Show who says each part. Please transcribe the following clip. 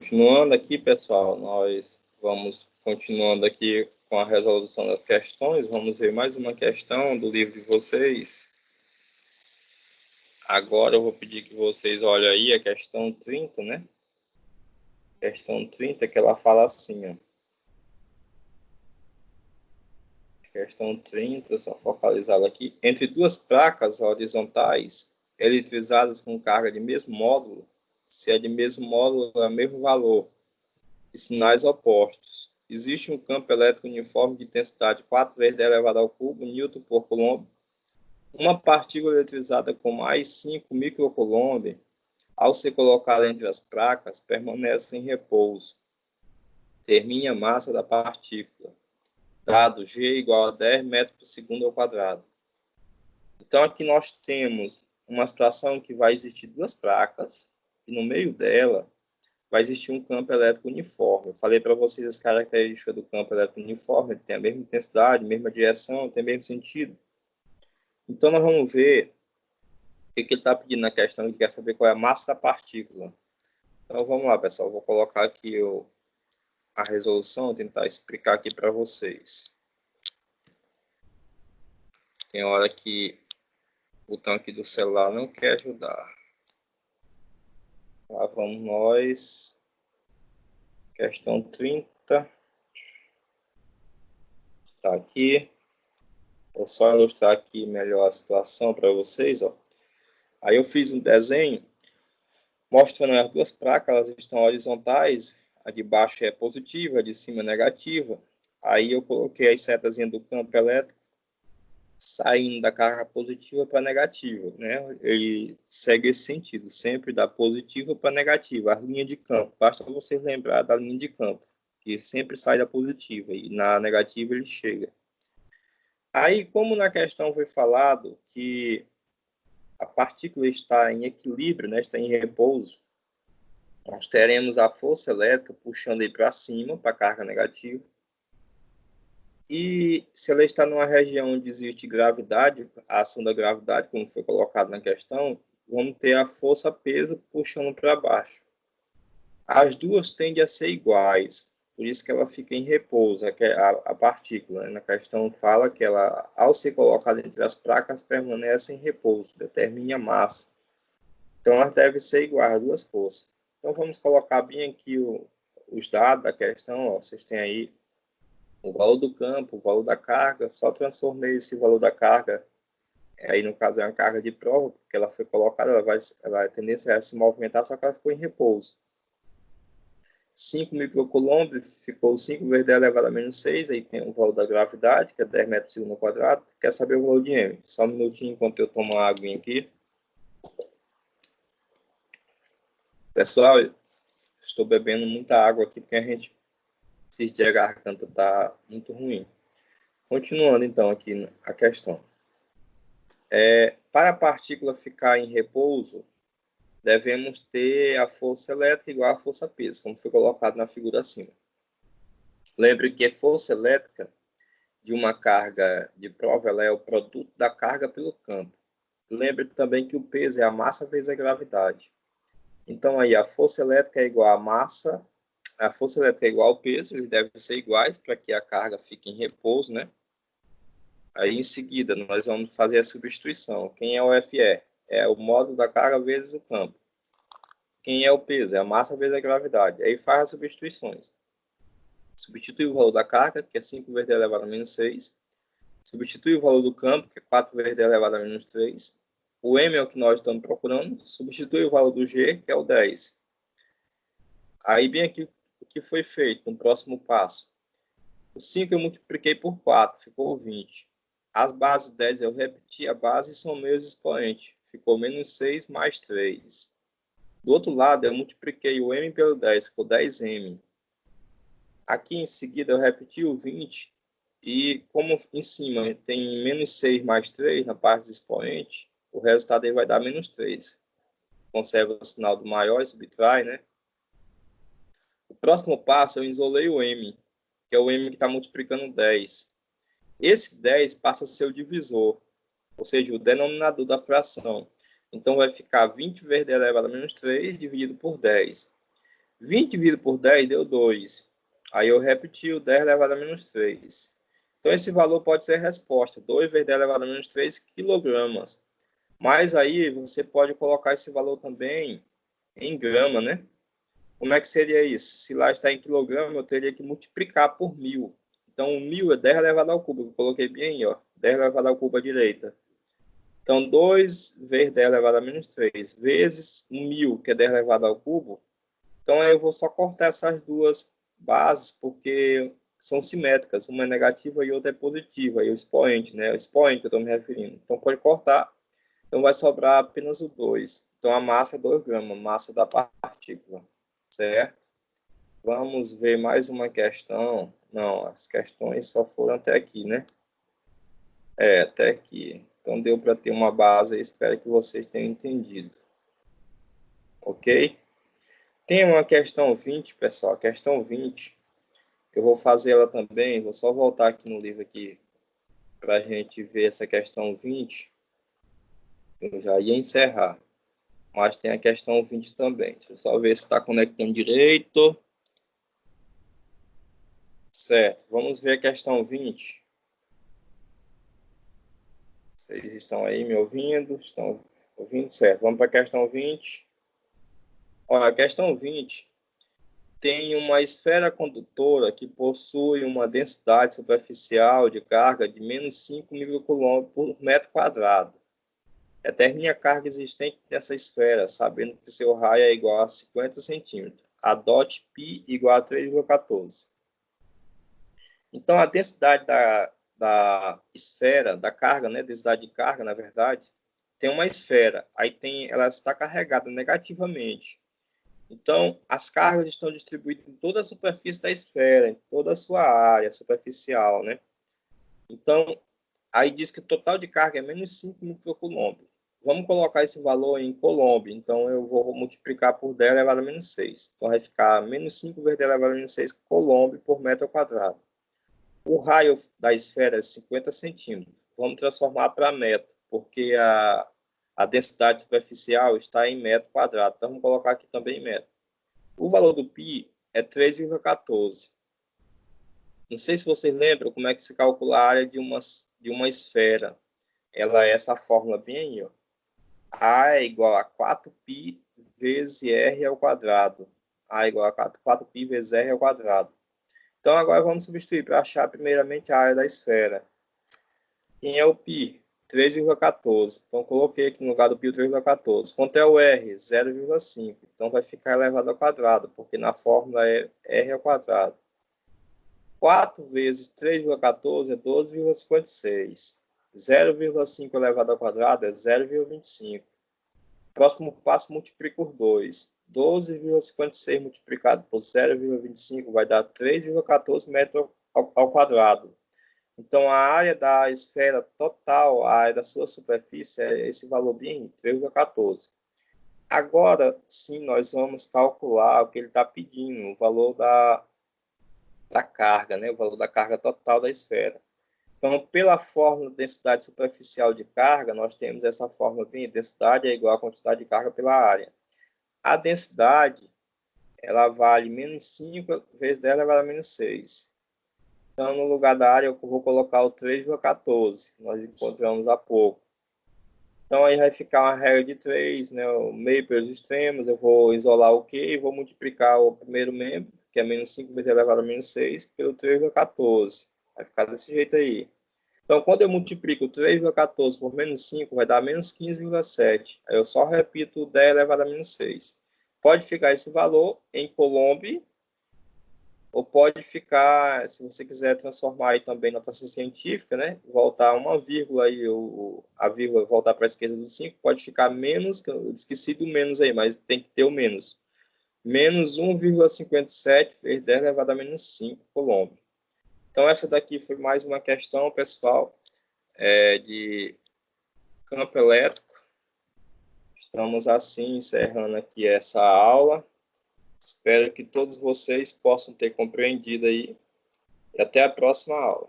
Speaker 1: Continuando aqui, pessoal, nós vamos continuando aqui com a resolução das questões. Vamos ver mais uma questão do livro de vocês. Agora eu vou pedir que vocês olhem aí a questão 30, né? Questão 30, que ela fala assim, ó. Questão 30, só focalizá-la aqui. Entre duas placas horizontais eletrizadas com carga de mesmo módulo, se é de mesmo módulo, é o mesmo valor, e sinais opostos. Existe um campo elétrico uniforme de intensidade 4 vezes 10 elevado ao cubo, Newton por Coulomb. Uma partícula eletrizada com mais 5 microcoulomb, ao ser colocada entre as placas, permanece em repouso. Determine a massa da partícula. Dado G igual a 10 metros por segundo ao quadrado. Então, aqui nós temos uma situação que vai existir duas placas, e no meio dela vai existir um campo elétrico uniforme. Eu falei para vocês as características do campo elétrico uniforme, ele tem a mesma intensidade, mesma direção, tem o mesmo sentido. Então, nós vamos ver o que ele está pedindo na questão, ele quer saber qual é a massa da partícula. Então, vamos lá, pessoal, eu vou colocar aqui a resolução, tentar explicar aqui para vocês. Tem hora que o botão aqui do celular não quer ajudar. Lá vamos nós. Questão 30. Está aqui. Vou só ilustrar aqui melhor a situação para vocês, ó. Aí eu fiz um desenho mostrando as duas placas, elas estão horizontais, a de baixo é positiva, a de cima é negativa. Aí eu coloquei as setazinhas do campo elétrico saindo da carga positiva para negativa, né? Ele segue esse sentido, sempre da positiva para negativa, as linhas de campo. Basta vocês lembrar da linha de campo, que sempre sai da positiva e na negativa ele chega. Aí, como na questão foi falado que a partícula está em equilíbrio, né, está em repouso, nós teremos a força elétrica puxando ele para cima, para a carga negativa. E se ela está numa região onde existe gravidade, a ação da gravidade, como foi colocado na questão, vamos ter a força-peso puxando para baixo. As duas tendem a ser iguais, por isso que ela fica em repouso, a partícula. Né? Na questão fala que ela, ao ser colocada entre as placas, permanece em repouso, determine a massa. Então, elas devem ser iguais, as duas forças. Então, vamos colocar bem aqui os dados da questão. Ó, vocês têm aí o valor do campo, o valor da carga. Só transformei esse valor da carga, aí no caso é uma carga de prova, porque ela foi colocada, ela a tendência é se movimentar, só que ela ficou em repouso. 5 microcoulomb ficou 5 vezes 10 elevado a menos 6, aí tem o valor da gravidade, que é 10 metros por segundo ao quadrado. Quer saber o valor de M? Só um minutinho enquanto eu tomo uma aguinha aqui. Pessoal, estou bebendo muita água aqui, porque a garganta está muito ruim. Continuando, então, aqui a questão. Para a partícula ficar em repouso, devemos ter a força elétrica igual à força-peso, como foi colocado na figura acima. Lembre que a força elétrica de uma carga de prova ela é o produto da carga pelo campo. Lembre também que o peso é a massa vezes a gravidade. Então, aí, a força elétrica é igual à massa, a força elétrica é igual ao peso, eles devem ser iguais para que a carga fique em repouso, né? Aí, em seguida, nós vamos fazer a substituição. Quem é o FE? É o módulo da carga vezes o campo. Quem é o peso? É a massa vezes a gravidade. Aí faz as substituições. Substitui o valor da carga, que é 5 vezes 10 elevado a menos 6. Substitui o valor do campo, que é 4 vezes 10 elevado a menos 3. O M é o que nós estamos procurando. Substitui o valor do G, que é o 10. Aí, bem aqui, o que foi feito no próximo passo. O 5 eu multipliquei por 4, ficou 20. As bases 10 eu repeti a base e somei os expoentes. Ficou menos 6 mais 3. Do outro lado, eu multipliquei o M pelo 10, ficou 10M. Aqui em seguida, eu repeti o 20. E como em cima tem menos 6 mais 3 na parte do expoente, o resultado aí vai dar menos 3. Conserva o sinal do maior e subtrai, né? O próximo passo, eu isolei o M, que é o M que está multiplicando 10. Esse 10 passa a ser o divisor, ou seja, o denominador da fração. Então, vai ficar 20 vezes 10 elevado a menos 3 dividido por 10. 20 dividido por 10 deu 2. Aí eu repeti o 10 elevado a menos 3. Então, esse valor pode ser a resposta. 2 vezes 10 elevado a menos 3 quilogramas. Mas aí você pode colocar esse valor também em grama, né? Como é que seria isso? Se lá está em quilograma, eu teria que multiplicar por 1000. Então, 1000 é 10 elevado ao cubo. Eu coloquei bem aí, ó. 10 elevado ao cubo à direita. Então, 2 vezes 10 elevado a menos 3 vezes 1000, que é 10 elevado ao cubo. Então, eu vou só cortar essas duas bases, porque são simétricas. Uma é negativa e outra é positiva. E o expoente, né? O expoente que eu estou me referindo. Então, pode cortar. Então, vai sobrar apenas o 2. Então, a massa é 2 gramas, massa da partícula. Certo? Vamos ver mais uma questão. Não, as questões só foram até aqui, né? Até aqui. Então, deu para ter uma base aí. Espero que vocês tenham entendido. Ok? Tem uma questão 20, pessoal. A questão 20. Eu vou fazer ela também. Vou só voltar aqui no livro aqui para a gente ver essa questão 20. Eu já ia encerrar. Mas tem a questão 20 também. Deixa eu só ver se está conectando direito. Certo. Vamos ver a questão 20. Vocês estão aí me ouvindo? Estão ouvindo? Certo. Vamos para a questão 20. Olha, a questão 20 tem uma esfera condutora que possui uma densidade superficial de carga de menos 5 microcoulomb por metro quadrado. Determine a carga existente dessa esfera, sabendo que seu raio é igual a 50 centímetros. Adote π igual a 3,14. Então, a densidade da esfera, da carga, né, densidade de carga, na verdade, tem uma esfera, aí ela está carregada negativamente. Então, as cargas estão distribuídas em toda a superfície da esfera, em toda a sua área superficial, né? Então, aí diz que o total de carga é menos 5 microcoulomb. Vamos colocar esse valor em coulomb. Então, eu vou multiplicar por 10 elevado a menos 6. Então, vai ficar menos 5 vezes 10 elevado a menos 6 coulomb por metro quadrado. O raio da esfera é 50 centímetros. Vamos transformar para metro, porque a densidade superficial está em metro quadrado. Então, vamos colocar aqui também em metro. O valor do π é 3,14. Não sei se vocês lembram como é que se calcula a área de uma esfera. Ela é essa fórmula bem aí, ó. A é igual a 4π vezes r ao quadrado. A é igual a 4π vezes r ao quadrado. Então, agora vamos substituir para achar primeiramente a área da esfera. Quem é o π? 3,14. Então, coloquei aqui no lugar do π o 3,14. Quanto é o r? 0,5. Então, vai ficar elevado ao quadrado, porque na fórmula é r ao quadrado. 4 vezes 3,14 é 12,56. 0,5 elevado ao quadrado é 0,25. Próximo passo, multiplica por 2. 12,56 multiplicado por 0,25 vai dar 3,14 metros ao quadrado. Então, a área da esfera total, a área da sua superfície, é esse valor bem, 3,14. Agora, sim, nós vamos calcular o que ele está pedindo, o valor da carga, né? O valor da carga total da esfera. Então, pela fórmula de densidade superficial de carga, nós temos essa fórmula bem, densidade é igual à quantidade de carga pela área. A densidade, ela vale menos 5 vezes 10 elevado a menos 6. Então, no lugar da área, eu vou colocar o 3,14, que nós encontramos há pouco. Então, aí vai ficar uma regra de 3, né? O meio pelos extremos, eu vou isolar o Q e vou multiplicar o primeiro membro, que é menos 5 vezes elevado a menos 6, pelo 3,14. Vai ficar desse jeito aí. Então, quando eu multiplico 3,14 por menos 5, vai dar menos 15,7. Aí eu só repito 10 elevado a menos 6. Pode ficar esse valor em coulomb, ou pode ficar, se você quiser transformar aí também na notação científica, né? Voltar uma vírgula aí, a vírgula voltar para a esquerda do 5, pode ficar menos, que eu esqueci do menos aí, mas tem que ter o menos. Menos 1,57 vezes 10 elevado a menos 5 coulomb. Então, essa daqui foi mais uma questão, pessoal, de campo elétrico. Estamos assim encerrando aqui essa aula. Espero que todos vocês possam ter compreendido aí. E até a próxima aula.